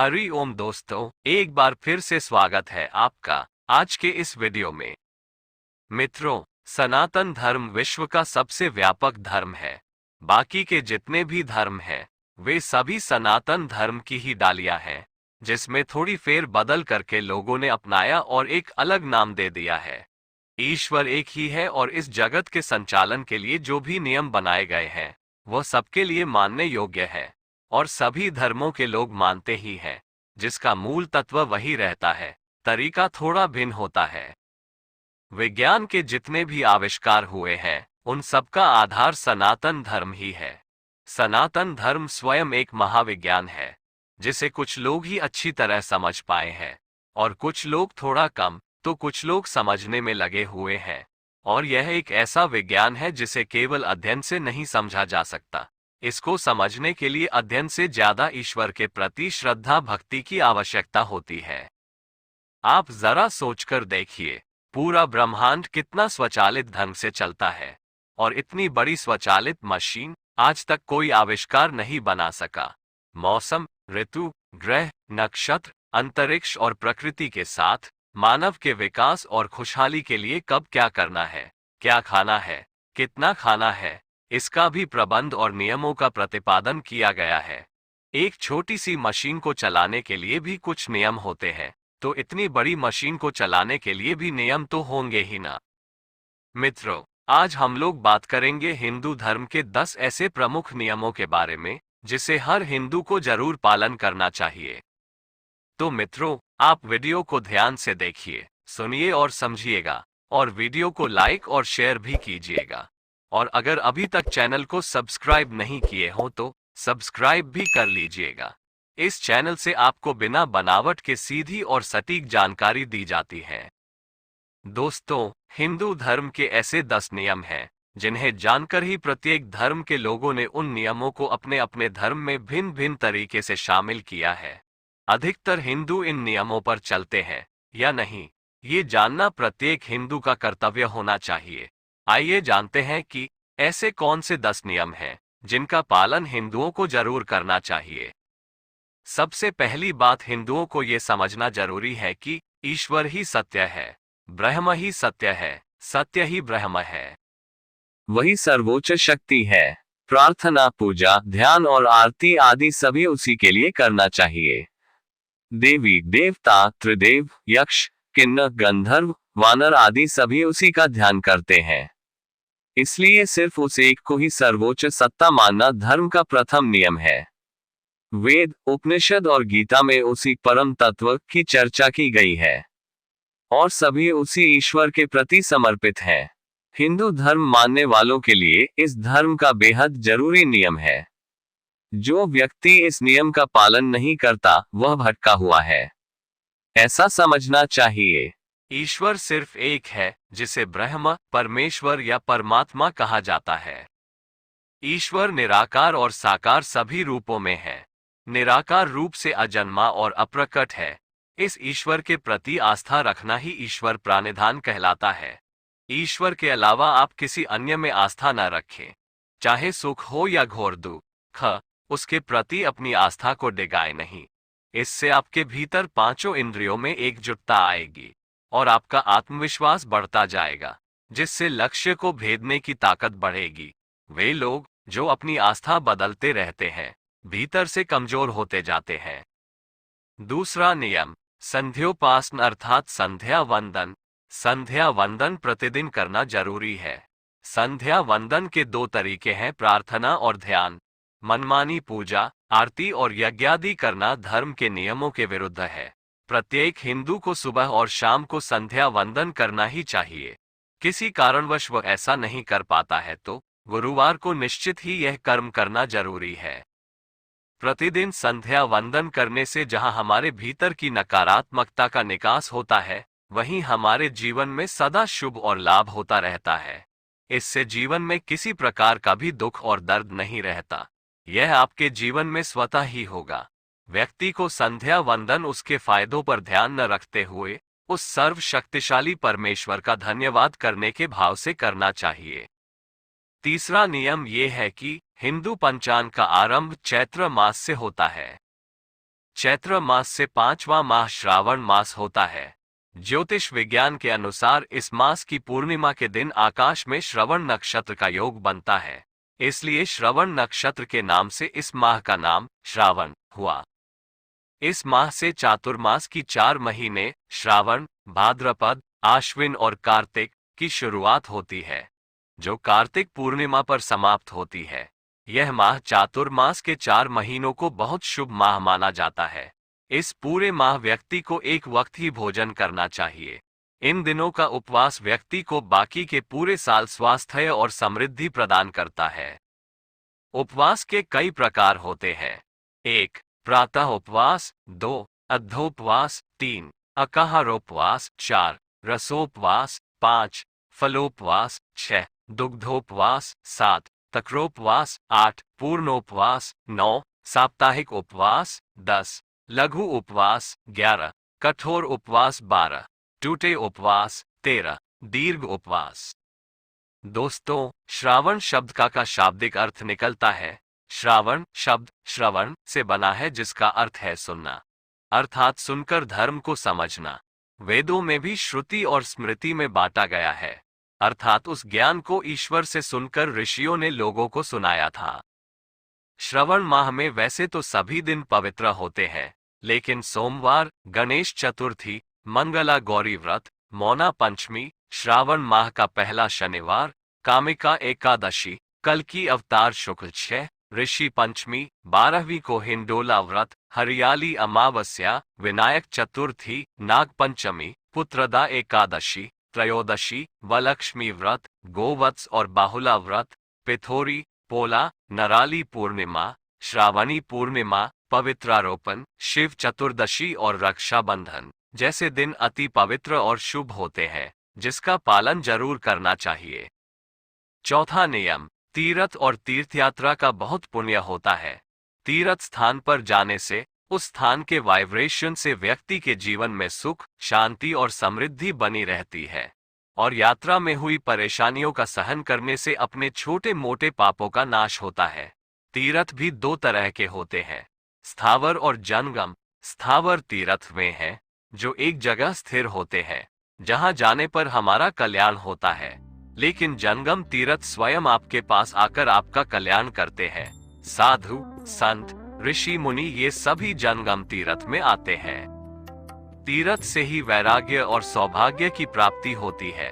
हरि ओम दोस्तों, एक बार फिर से स्वागत है आपका आज के इस वीडियो में। मित्रों, सनातन धर्म विश्व का सबसे व्यापक धर्म है। बाकी के जितने भी धर्म हैं, वे सभी सनातन धर्म की ही डालियां हैं, जिसमें थोड़ी फेर बदल करके लोगों ने अपनाया और एक अलग नाम दे दिया है। ईश्वर एक ही है और इस जगत के संचालन के लिए जो भी नियम बनाए गए हैं, वह सबके लिए मानने योग्य है और सभी धर्मों के लोग मानते ही हैं, जिसका मूल तत्व वही रहता है, तरीका थोड़ा भिन्न होता है। विज्ञान के जितने भी आविष्कार हुए हैं, उन सबका आधार सनातन धर्म ही है। सनातन धर्म स्वयं एक महाविज्ञान है, जिसे कुछ लोग ही अच्छी तरह समझ पाए हैं और कुछ लोग थोड़ा कम, तो कुछ लोग समझने में लगे हुए हैं। और यह एक ऐसा विज्ञान है जिसे केवल अध्ययन से नहीं समझा जा सकता। इसको समझने के लिए अध्ययन से ज्यादा ईश्वर के प्रति श्रद्धा भक्ति की आवश्यकता होती है। आप जरा सोचकर देखिए, पूरा ब्रह्मांड कितना स्वचालित ढंग से चलता है और इतनी बड़ी स्वचालित मशीन आज तक कोई आविष्कार नहीं बना सका। मौसम, ऋतु, ग्रह, नक्षत्र, अंतरिक्ष और प्रकृति के साथ मानव के विकास और खुशहाली के लिए कब क्या करना है, क्या खाना है, कितना खाना है, इसका भी प्रबंध और नियमों का प्रतिपादन किया गया है। एक छोटी सी मशीन को चलाने के लिए भी कुछ नियम होते हैं, तो इतनी बड़ी मशीन को चलाने के लिए भी नियम तो होंगे ही ना। मित्रों, आज हम लोग बात करेंगे हिंदू धर्म के 10 ऐसे प्रमुख नियमों के बारे में, जिसे हर हिंदू को जरूर पालन करना चाहिए। तो मित्रों, आप वीडियो को ध्यान से देखिए, सुनिए और समझिएगा, और वीडियो को लाइक और शेयर भी कीजिएगा। और अगर अभी तक चैनल को सब्सक्राइब नहीं किए हो तो सब्सक्राइब भी कर लीजिएगा। इस चैनल से आपको बिना बनावट के सीधी और सटीक जानकारी दी जाती है। दोस्तों, हिंदू धर्म के ऐसे 10 नियम हैं, जिन्हें जानकर ही प्रत्येक धर्म के लोगों ने उन नियमों को अपने अपने धर्म में भिन्न भिन्न तरीके से शामिल किया है। अधिकतर हिंदू इन नियमों पर चलते हैं या नहीं, ये जानना प्रत्येक हिंदू का कर्तव्य होना चाहिए। आइए जानते हैं कि ऐसे कौन से 10 नियम हैं, जिनका पालन हिंदुओं को जरूर करना चाहिए। सबसे पहली बात, हिंदुओं को ये समझना जरूरी है कि ईश्वर ही सत्य है, ब्रह्म ही सत्य है, सत्य ही ब्रह्म है, वही सर्वोच्च शक्ति है। प्रार्थना, पूजा, ध्यान और आरती आदि सभी उसी के लिए करना चाहिए। देवी देवता, त्रिदेव, यक्ष, किन्नर, गंधर्व, वानर आदि सभी उसी का ध्यान करते हैं। इसलिए सिर्फ उस एक को ही सर्वोच्च सत्ता मानना धर्म का प्रथम नियम है। वेद, उपनिषद और गीता में उसी परम तत्व की चर्चा की गई है और सभी उसी ईश्वर के प्रति समर्पित हैं। हिंदू धर्म मानने वालों के लिए इस धर्म का बेहद जरूरी नियम है। जो व्यक्ति इस नियम का पालन नहीं करता, वह भटका हुआ है, ऐसा समझना चाहिए। ईश्वर सिर्फ एक है, जिसे ब्रह्म, परमेश्वर या परमात्मा कहा जाता है। ईश्वर निराकार और साकार सभी रूपों में है। निराकार रूप से अजन्मा और अप्रकट है। इस ईश्वर के प्रति आस्था रखना ही ईश्वर प्राणिधान कहलाता है। ईश्वर के अलावा आप किसी अन्य में आस्था न रखें, चाहे सुख हो या घोर दुख, उसके प्रति अपनी आस्था को डिगाए नहीं। इससे आपके भीतर पांचों इंद्रियों में एकजुटता आएगी और आपका आत्मविश्वास बढ़ता जाएगा, जिससे लक्ष्य को भेदने की ताकत बढ़ेगी। वे लोग जो अपनी आस्था बदलते रहते हैं, भीतर से कमजोर होते जाते हैं। दूसरा नियम, संध्योपासन अर्थात संध्या वंदन। संध्या वंदन प्रतिदिन करना जरूरी है। संध्या वंदन के 2 तरीके हैं, प्रार्थना और ध्यान। मनमानी पूजा, आरती और यज्ञादि करना धर्म के नियमों के विरुद्ध है। प्रत्येक हिंदू को सुबह और शाम को संध्या वंदन करना ही चाहिए। किसी कारणवश वह ऐसा नहीं कर पाता है तो गुरुवार को निश्चित ही यह कर्म करना जरूरी है। प्रतिदिन संध्या वंदन करने से जहां हमारे भीतर की नकारात्मकता का निकास होता है, वहीं हमारे जीवन में सदा शुभ और लाभ होता रहता है। इससे जीवन में किसी प्रकार का भी दुख और दर्द नहीं रहता। यह आपके जीवन में स्वतः ही होगा। व्यक्ति को संध्या वंदन उसके फायदों पर ध्यान न रखते हुए उस सर्वशक्तिशाली परमेश्वर का धन्यवाद करने के भाव से करना चाहिए। तीसरा नियम ये है कि हिंदू पंचांग का आरंभ चैत्र मास से होता है। चैत्र मास से 5वां माह श्रावण मास होता है। ज्योतिष विज्ञान के अनुसार इस मास की पूर्णिमा के दिन आकाश में श्रवण नक्षत्र का योग बनता है, इसलिए श्रवण नक्षत्र के नाम से इस माह का नाम श्रावण हुआ। इस माह से चातुर्मास की 4 महीने श्रावण, भाद्रपद, आश्विन और कार्तिक की शुरुआत होती है, जो कार्तिक पूर्णिमा पर समाप्त होती है। यह माह चातुर्मास के 4 महीनों को बहुत शुभ माह माना जाता है। इस पूरे माह व्यक्ति को एक वक्त ही भोजन करना चाहिए। इन दिनों का उपवास व्यक्ति को बाकी के पूरे साल स्वास्थ्य और समृद्धि प्रदान करता है। उपवास के कई प्रकार होते हैं। 1. प्रातः उपवास, 2. अद्योपवास, 3. अकाहारोपवास, 4. रसोपवास, 5. फलोपवास, 6. दुग्धोपवास, 7. तक्रोपवास, 8. पूर्णोपवास, 9. साप्ताहिक उपवास, 10. लघु उपवास, 11. कठोर उपवास, 12. टूटे उपवास, 13. दीर्घ उपवास। दोस्तों, श्रावण शब्द का शाब्दिक अर्थ निकलता है। श्रावण शब्द श्रवण से बना है, जिसका अर्थ है सुनना, अर्थात सुनकर धर्म को समझना। वेदों में भी श्रुति और स्मृति में बांटा गया है, अर्थात उस ज्ञान को ईश्वर से सुनकर ऋषियों ने लोगों को सुनाया था। श्रवण माह में वैसे तो सभी दिन पवित्र होते हैं, लेकिन सोमवार, गणेश चतुर्थी, मंगला गौरी व्रत, मौना पंचमी, श्रावण माह का पहला शनिवार, कामिका एकादशी, कल्कि अवतार शुक्ल 6, ऋषि पंचमी, 12वीं को हिंडोला व्रत, हरियाली अमावस्या, विनायक चतुर्थी, नाग पंचमी, पुत्रदा एकादशी, त्रयोदशी, वलक्ष्मी व्रत, गोवत्स और बाहुला व्रत, पिथोरी, पोला, नराली पूर्णिमा, श्रावणी पूर्णिमा, पवित्रारोपण, शिव चतुर्दशी और रक्षाबंधन जैसे दिन अति पवित्र और शुभ होते हैं, जिसका पालन जरूर करना चाहिए। चौथा नियम, तीर्थ और तीर्थयात्रा का बहुत पुण्य होता है। तीर्थ स्थान पर जाने से उस स्थान के वाइब्रेशन से व्यक्ति के जीवन में सुख, शांति और समृद्धि बनी रहती है, और यात्रा में हुई परेशानियों का सहन करने से अपने छोटे मोटे पापों का नाश होता है। तीर्थ भी 2 तरह के होते हैं, स्थावर और जंगम। स्थावर तीर्थ वे हैं जो एक जगह स्थिर होते हैं, जहां जाने पर हमारा कल्याण होता है, लेकिन जंगम तीर्थ स्वयं आपके पास आकर आपका कल्याण करते हैं। साधु, संत, ऋषि मुनि ये सभी जंगम तीर्थ में आते हैं। तीर्थ से ही वैराग्य और सौभाग्य की प्राप्ति होती है।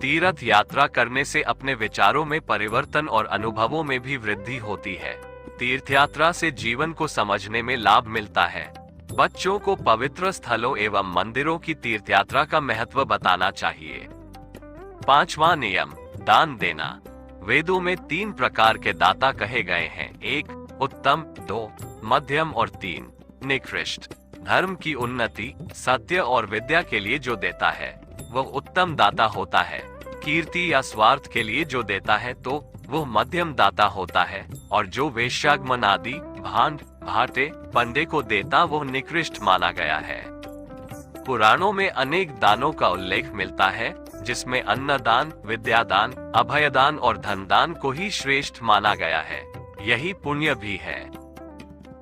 तीर्थ यात्रा करने से अपने विचारों में परिवर्तन और अनुभवों में भी वृद्धि होती है। तीर्थ यात्रा से जीवन को समझने में लाभ मिलता है। बच्चों को पवित्र स्थलों एवं मंदिरों की तीर्थयात्रा का महत्व बताना चाहिए। 5वां नियम, दान देना। वेदों में 3 प्रकार के दाता कहे गए हैं, 1 उत्तम, 2 मध्यम और 3 निकृष्ट। धर्म की उन्नति, सत्य और विद्या के लिए जो देता है वह उत्तम दाता होता है। कीर्ति या स्वार्थ के लिए जो देता है तो वह मध्यम दाता होता है, और जो वेश्यागमन आदि, भांड, भाटे, पंडे को देता वह निकृष्ट माना गया है। पुराणों में अनेक दानों का उल्लेख मिलता है, जिसमें अन्नदान, विद्यादान, अभयदान और धनदान को ही श्रेष्ठ माना गया है। यही पुण्य भी है।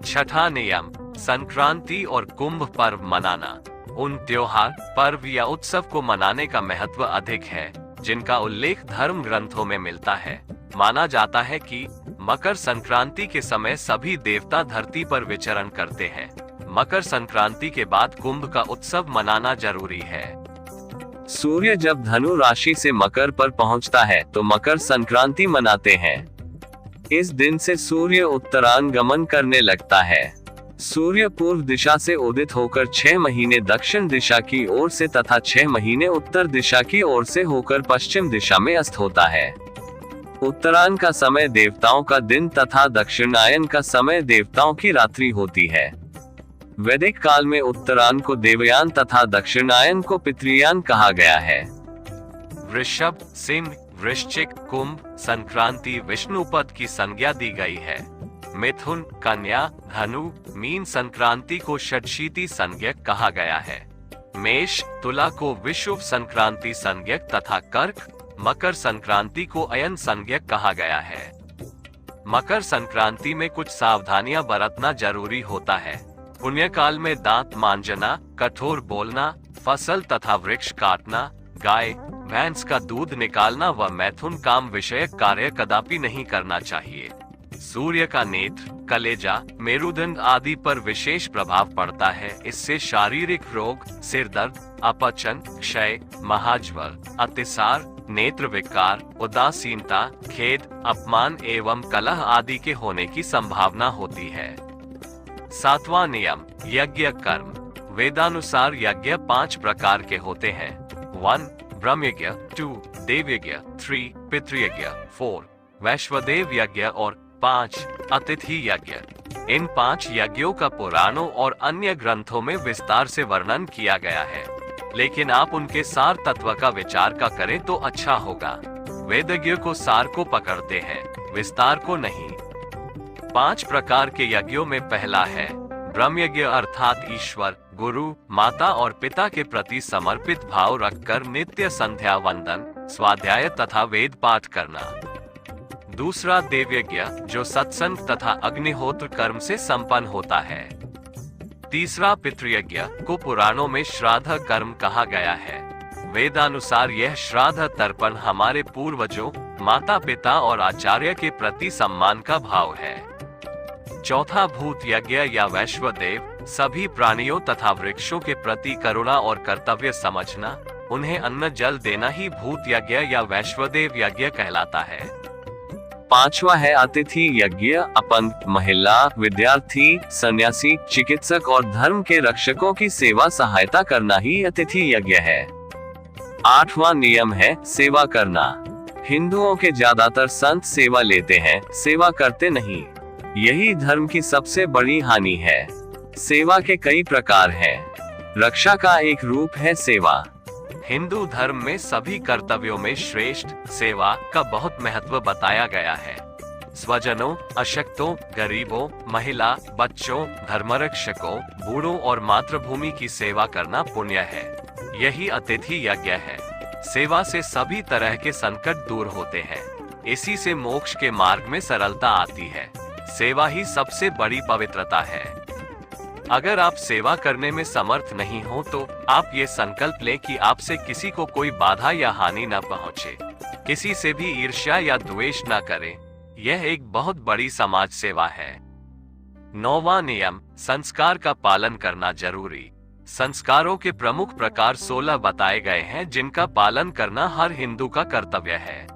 6ठा नियम, संक्रांति और कुंभ पर्व मनाना। उन त्योहार, पर्व या उत्सव को मनाने का महत्व अधिक है, जिनका उल्लेख धर्म ग्रंथों में मिलता है। माना जाता है कि मकर संक्रांति के समय सभी देवता धरती पर विचरण करते हैं। मकर संक्रांति के बाद कुंभ का उत्सव मनाना जरूरी है। सूर्य जब धनु राशि से मकर पर पहुंचता है तो मकर संक्रांति मनाते हैं। इस दिन से सूर्य उत्तरायण करने लगता है। सूर्य पूर्व दिशा से उदित होकर 6 महीने दक्षिण दिशा की ओर से तथा 6 महीने उत्तर दिशा की ओर से होकर पश्चिम दिशा में अस्त होता है। उत्तरायण का समय देवताओं का दिन तथा दक्षिणायन का समय देवताओं की रात्रि होती है। वैदिक काल में उत्तरायण को देवयान तथा दक्षिणायन को पितृयान कहा गया है। वृषभ, सिंह, वृश्चिक, कुंभ, संक्रांति विष्णु पद की संज्ञा दी गई है। मिथुन, कन्या, धनु, मीन संक्रांति को षट्शीति संज्ञक कहा गया है। मेष, तुला को विषुव संक्रांति संज्ञक तथा कर्क, मकर संक्रांति को अयन संज्ञक कहा गया है। मकर संक्रांति में कुछ सावधानियां बरतना जरूरी होता है। पुण्य काल में दांत मांजना, कठोर बोलना, फसल तथा वृक्ष काटना, गाय भैंस का दूध निकालना व मैथुन काम विषयक कार्य कदापि नहीं करना चाहिए। सूर्य का नेत्र, कलेजा, मेरुदंड आदि पर विशेष प्रभाव पड़ता है। इससे शारीरिक रोग, सिर दर्द, अपचन, क्षय, महाज्वर, अतिसार, नेत्र विकार, उदासीनता, खेद, अपमान एवं कलह आदि के होने की संभावना होती है। 7वां नियम, यज्ञ कर्म। वेदानुसार यज्ञ 5 प्रकार के होते हैं। 1 ब्रह्मयज्ञ, 2 देवयज्ञ, 3 पितृयज्ञ, 4 वैश्वदेव यज्ञ और 5 अतिथि यज्ञ। इन 5 यज्ञों का पुराणों और अन्य ग्रंथों में विस्तार से वर्णन किया गया है, लेकिन आप उनके सार तत्व का विचार का करें तो अच्छा होगा। वेदज्ञ को सार को पकड़ते हैं, विस्तार को नहीं। 5 प्रकार के यज्ञों में पहला है ब्रह्मयज्ञ, अर्थात ईश्वर, गुरु, माता और पिता के प्रति समर्पित भाव रखकर नित्य संध्या वंदन, स्वाध्याय तथा वेद पाठ करना। दूसरा देवयज्ञ, जो सत्संग तथा अग्निहोत्र कर्म से संपन्न होता है। तीसरा पितृयज्ञ, को पुराणों में श्राद्ध कर्म कहा गया है। वेदानुसार यह श्राद्ध तर्पण हमारे पूर्वजों, माता पिता और आचार्य के प्रति सम्मान का भाव है। चौथा भूत यज्ञ या वैश्वदेव, सभी प्राणियों तथा वृक्षों के प्रति करुणा और कर्तव्य समझना, उन्हें अन्न जल देना ही भूत यज्ञ या वैश्वदेव यज्ञ कहलाता है। 5वां है अतिथि यज्ञ, अपन, महिला, विद्यार्थी, सन्यासी, चिकित्सक और धर्म के रक्षकों की सेवा सहायता करना ही अतिथि यज्ञ है। 8वां नियम है सेवा करना। हिंदुओं के ज्यादातर संत सेवा लेते हैं, सेवा करते नहीं। यही धर्म की सबसे बड़ी हानि है। सेवा के कई प्रकार हैं। रक्षा का एक रूप है सेवा। हिंदू धर्म में सभी कर्तव्यों में श्रेष्ठ सेवा का बहुत महत्व बताया गया है। स्वजनों, अशक्तों, गरीबों, महिला, बच्चों, धर्मरक्षकों, बूढ़ों और मातृभूमि की सेवा करना पुण्य है। यही अतिथि यज्ञ है। सेवा से सभी तरह के संकट दूर होते हैं। इसी से मोक्ष के मार्ग में सरलता आती है। सेवा ही सबसे बड़ी पवित्रता है। अगर आप सेवा करने में समर्थ नहीं हो तो आप ये संकल्प लें कि आपसे किसी को कोई बाधा या हानि न पहुंचे, किसी से भी ईर्ष्या या द्वेष न करें। यह एक बहुत बड़ी समाज सेवा है। 9वां नियम, संस्कार का पालन करना जरूरी। संस्कारों के प्रमुख प्रकार 16 बताए गए हैं, जिनका पालन करना हर हिंदू का कर्तव्य है।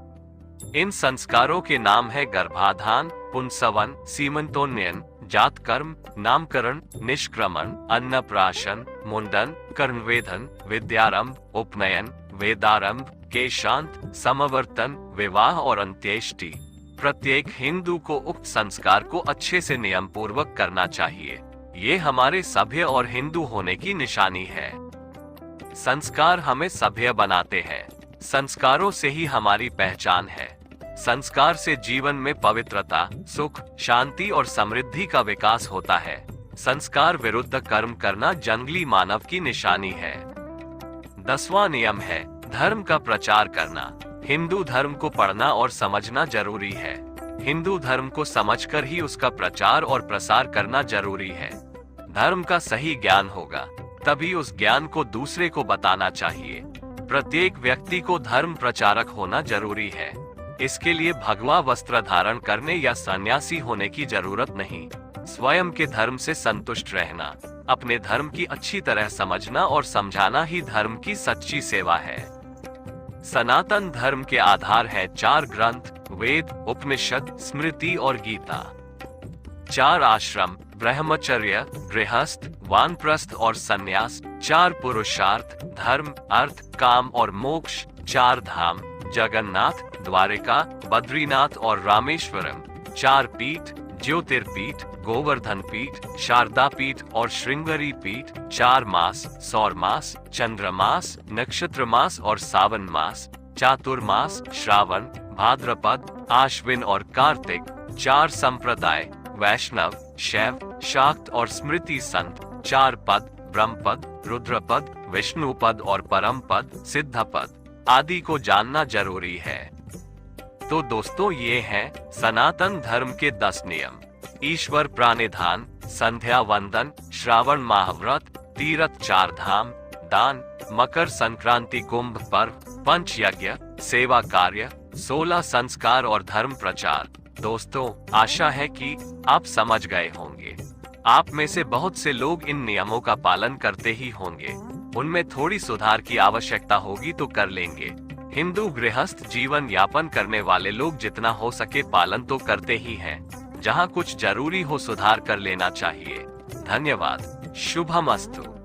इन संस्कारों के नाम है गर्भाधान, पुंसवन, सीमंतोन्नयन, जात कर्म, नामकरण, निष्क्रमण, अन्नप्राशन, मुंडन, कर्णवेधन, विद्यारंभ, उपनयन, वेदारंभ, केशांत, समवर्तन, विवाह और अंत्येष्टि। प्रत्येक हिंदू को उक्त संस्कार को अच्छे से नियम पूर्वक करना चाहिए। ये हमारे सभ्य और हिंदू होने की निशानी है। संस्कार हमें सभ्य बनाते हैं। संस्कारों से ही हमारी पहचान है। संस्कार से जीवन में पवित्रता, सुख, शांति और समृद्धि का विकास होता है। संस्कार विरुद्ध कर्म करना जंगली मानव की निशानी है। 10वां नियम है धर्म का प्रचार करना। हिंदू धर्म को पढ़ना और समझना जरूरी है। हिंदू धर्म को समझकर ही उसका प्रचार और प्रसार करना जरूरी है। धर्म का सही ज्ञान होगा, तभी उस ज्ञान को दूसरे को बताना चाहिए। प्रत्येक व्यक्ति को धर्म प्रचारक होना जरूरी है। इसके लिए भगवा वस्त्र धारण करने या सन्यासी होने की जरूरत नहीं। स्वयं के धर्म से संतुष्ट रहना, अपने धर्म की अच्छी तरह समझना और समझाना ही धर्म की सच्ची सेवा है। सनातन धर्म के आधार है 4 ग्रंथ, वेद, उपनिषद, स्मृति और गीता। 4 आश्रम, ब्रह्मचर्य, गृहस्थ, वानप्रस्थ और संन्यास। 4 पुरुषार्थ, धर्म, अर्थ, काम और मोक्ष। 4 धाम, जगन्नाथ, द्वारिका, बद्रीनाथ और रामेश्वरम। 4 पीठ, ज्योतिर्पीठ, गोवर्धन पीठ, शारदा पीठ और श्रृंगेरी पीठ। 4 मास, सौर मास, चंद्रमास, नक्षत्र मास और सावन मास। चातुर्मास, श्रावण, भाद्रपद, आश्विन और कार्तिक। 4 संप्रदाय, वैष्णव, शैव, शाक्त और स्मृति संत। 4 पद, ब्रह्मपद, रुद्रपद, विष्णुपद और परम पद, सिद्धपद आदि को जानना जरूरी है। तो दोस्तों, ये हैं सनातन धर्म के 10 नियम। ईश्वर प्राणिधान, संध्या वंदन, श्रावण माह व्रत, तीर्थ, 4 धाम, दान, मकर संक्रांति, कुंभ पर्व, पंच यज्ञ, सेवा कार्य, 16 संस्कार और धर्म प्रचार। दोस्तों, आशा है कि आप समझ गए होंगे। आप में से बहुत से लोग इन नियमों का पालन करते ही होंगे। उनमें थोड़ी सुधार की आवश्यकता होगी तो कर लेंगे। हिंदू गृहस्थ जीवन यापन करने वाले लोग जितना हो सके पालन तो करते ही हैं। जहां कुछ जरूरी हो सुधार कर लेना चाहिए। धन्यवाद। शुभमस्तु।